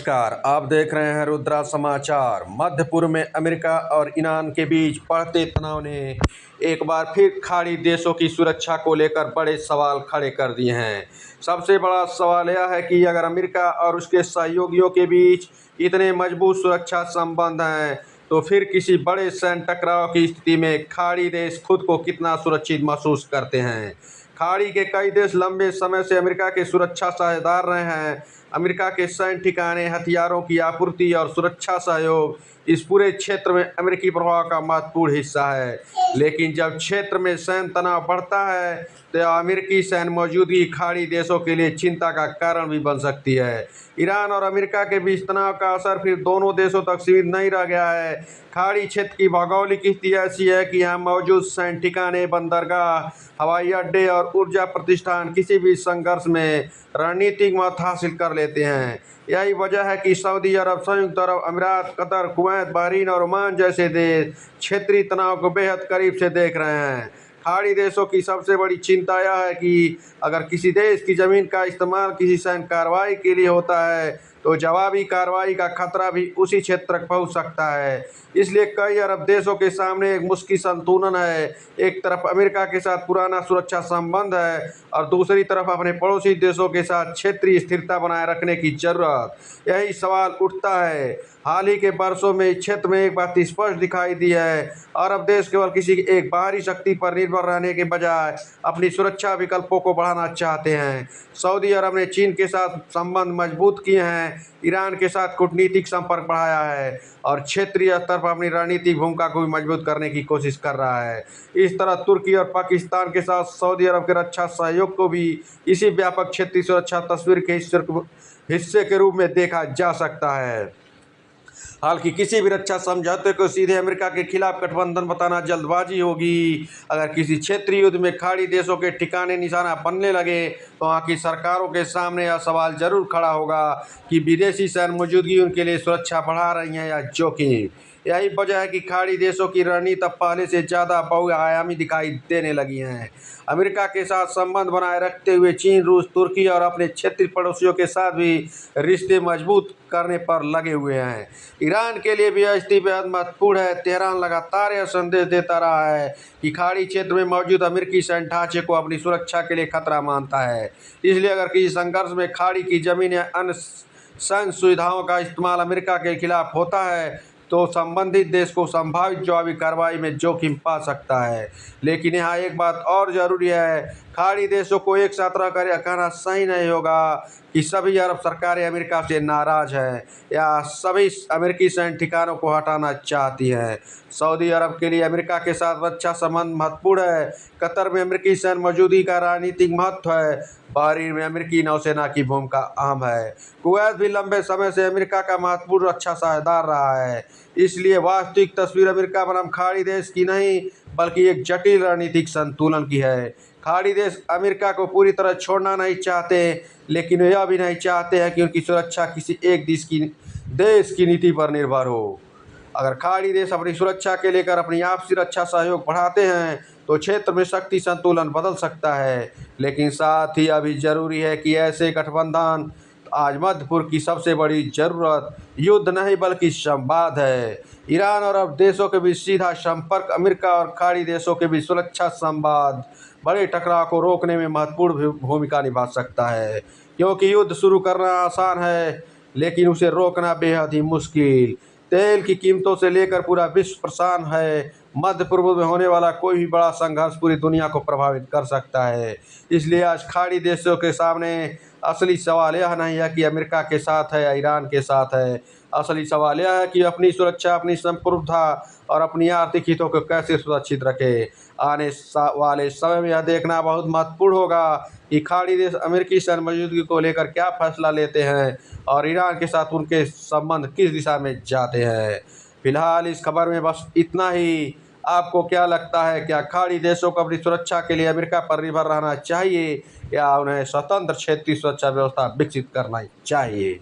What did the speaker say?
नमस्कार, आप देख रहे हैं रुद्रा समाचार। मध्य पूर्व में अमेरिका और ईरान के बीच बढ़ते तनाव ने एक बार फिर खाड़ी देशों की सुरक्षा को लेकर बड़े सवाल खड़े कर दिए हैं। सबसे बड़ा सवाल यह है कि अगर अमेरिका और उसके सहयोगियों के बीच इतने मजबूत सुरक्षा संबंध हैं, तो फिर किसी बड़े सैन्य टकराव की स्थिति में खाड़ी देश खुद को कितना सुरक्षित महसूस करते हैं। खाड़ी के कई देश लंबे समय से अमेरिका के सुरक्षा साझेदार रहे हैं। अमेरिका के सैन्य ठिकाने, हथियारों की आपूर्ति और सुरक्षा सहयोग इस पूरे क्षेत्र में अमेरिकी प्रभाव का महत्वपूर्ण हिस्सा है। लेकिन जब क्षेत्र में सैन्य तनाव बढ़ता है, तो अमेरिकी सैन्य मौजूदगी खाड़ी देशों के लिए चिंता का कारण भी बन सकती है। ईरान और अमेरिका के बीच तनाव का असर फिर दोनों देशों तक सीमित नहीं रह गया है। खाड़ी क्षेत्र की भौगोलिक स्थिति ऐसी है कि यहाँ मौजूद सैन्य ठिकाने, बंदरगाह, हवाई अड्डे और ऊर्जा प्रतिष्ठान किसी भी संघर्ष में रणनीतिक महत्व हासिल कर लेते हैं। यही वजह है कि सऊदी अरब, संयुक्त अरब अमीरात, कतर, कुवैत, बहरीन और ओमान जैसे देश क्षेत्रीय तनाव को बेहद करीब से देख रहे हैं। खाड़ी देशों की सबसे बड़ी चिंता यह है कि अगर किसी देश की ज़मीन का इस्तेमाल किसी सैन्य कार्रवाई के लिए होता है, तो जवाबी कार्रवाई का खतरा भी उसी क्षेत्र तक पहुंच सकता है। इसलिए कई अरब देशों के सामने एक मुश्किल संतुलन है। एक तरफ अमेरिका के साथ पुराना सुरक्षा संबंध है और दूसरी तरफ अपने पड़ोसी देशों के साथ क्षेत्रीय स्थिरता बनाए रखने की जरूरत। यही सवाल उठता है। हाल ही के वर्षों में इस क्षेत्र में एक बात स्पष्ट दिखाई दी है। अरब देश केवल किसी एक बाहरी शक्ति पर निर्भर रहने के बजाय अपनी सुरक्षा विकल्पों को बढ़ाना चाहते हैं। सऊदी अरब ने चीन के साथ संबंध मजबूत किए हैं, ईरान के साथ कूटनीतिक संपर्क बढ़ाया है और क्षेत्रीय स्तर पर अपनी रणनीतिक भूमिका को भी मजबूत करने की कोशिश कर रहा है। इस तरह तुर्की और पाकिस्तान के साथ सऊदी अरब के रक्षा सहयोग को भी इसी व्यापक क्षेत्रीय सुरक्षा तस्वीर के हिस्से के रूप में देखा जा सकता है। हालांकि किसी भी रक्षा समझौते को सीधे अमेरिका के खिलाफ गठबंधन बताना जल्दबाजी होगी। अगर किसी क्षेत्रीय युद्ध में खाड़ी देशों के ठिकाने निशाना बनने लगे, तो वहाँ की सरकारों के सामने यह सवाल जरूर खड़ा होगा कि विदेशी सैन्य मौजूदगी उनके लिए सुरक्षा बढ़ा रही है या जोखिम। यही वजह है कि खाड़ी देशों की रणनीति अब पहले से ज़्यादा बहुआयामी दिखाई देने लगी है। अमेरिका के साथ संबंध बनाए रखते हुए चीन, रूस, तुर्की और अपने क्षेत्रीय पड़ोसियों के साथ भी रिश्ते मजबूत करने पर लगे हुए हैं। ईरान के लिए भी यह स्थिति बेहद महत्वपूर्ण है। तेहरान लगातार यह संदेश देता रहा है कि खाड़ी क्षेत्र में मौजूद अमेरिकी सैन्य ढांचे को अपनी सुरक्षा के लिए खतरा मानता है। इसलिए अगर किसी संघर्ष में खाड़ी की जमीन या अन्य सैन्य सुविधाओं का इस्तेमाल अमेरिका के खिलाफ होता है, तो संबंधित देश को संभावित जवाबी कार्रवाई में जोखिम पा सकता है। लेकिन यहाँ एक बात और ज़रूरी है, खाड़ी देशों को एक साथ रहकर यह कहना सही नहीं होगा कि सभी अरब सरकारें अमेरिका से नाराज़ हैं या सभी अमेरिकी सैन्य ठिकानों को हटाना चाहती हैं। सऊदी अरब के लिए अमेरिका के साथ रक्षा संबंध महत्वपूर्ण है। कतर में अमेरिकी सैन्य मौजूदगी का राजनीतिक महत्व है। बहरीन में अमेरिकी नौसेना की भूमिका अहम है। कुवैत भी लंबे समय से अमेरिका का महत्वपूर्ण रक्षा साझेदार रहा है। इसलिए वास्तविक तस्वीर अमेरिका बनाम खाड़ी देश की नहीं, बल्कि एक जटिल रणनीतिक संतुलन की है। खाड़ी देश अमेरिका को पूरी तरह छोड़ना नहीं चाहते, लेकिन यह भी नहीं चाहते हैं कि उनकी सुरक्षा किसी एक देश की नीति पर निर्भर हो। अगर खाड़ी देश अपनी सुरक्षा के लेकर अपनी आपसी रक्षा सहयोग बढ़ाते हैं, तो क्षेत्र में शक्ति संतुलन बदल सकता है। लेकिन साथ ही अभी जरूरी है कि ऐसे गठबंधन आज मध्य पूर्व की सबसे बड़ी जरूरत युद्ध नहीं बल्कि संवाद है। ईरान और अरब देशों के बीच सीधा संपर्क अमेरिका और खाड़ी देशों के बीच सुरक्षा संवाद बड़े टकराव को रोकने में महत्वपूर्ण भूमिका निभा सकता है। क्योंकि युद्ध शुरू करना आसान है, लेकिन उसे रोकना बेहद ही मुश्किल। तेल की कीमतों से लेकर पूरा विश्व परेशान है। मध्य पूर्व में होने वाला कोई भी बड़ा संघर्ष पूरी दुनिया को प्रभावित कर सकता है। इसलिए आज खाड़ी देशों के सामने असली सवाल यह नहीं है कि अमेरिका के साथ है या ईरान के साथ है। असली सवाल यह है कि अपनी सुरक्षा, अपनी संप्रभुता और अपनी आर्थिक हितों को कैसे सुरक्षित रखे। आने वाले समय में यह देखना बहुत महत्वपूर्ण होगा कि खाड़ी देश अमेरिकी सैन्य मौजूदगी को लेकर क्या फैसला लेते हैं और ईरान के साथ उनके संबंध किस दिशा में जाते हैं। फिलहाल इस खबर में बस इतना ही। आपको क्या लगता है, क्या खाड़ी देशों को अपनी सुरक्षा के लिए अमेरिका पर निर्भर रहना चाहिए या उन्हें स्वतंत्र क्षेत्रीय सुरक्षा व्यवस्था विकसित करना चाहिए?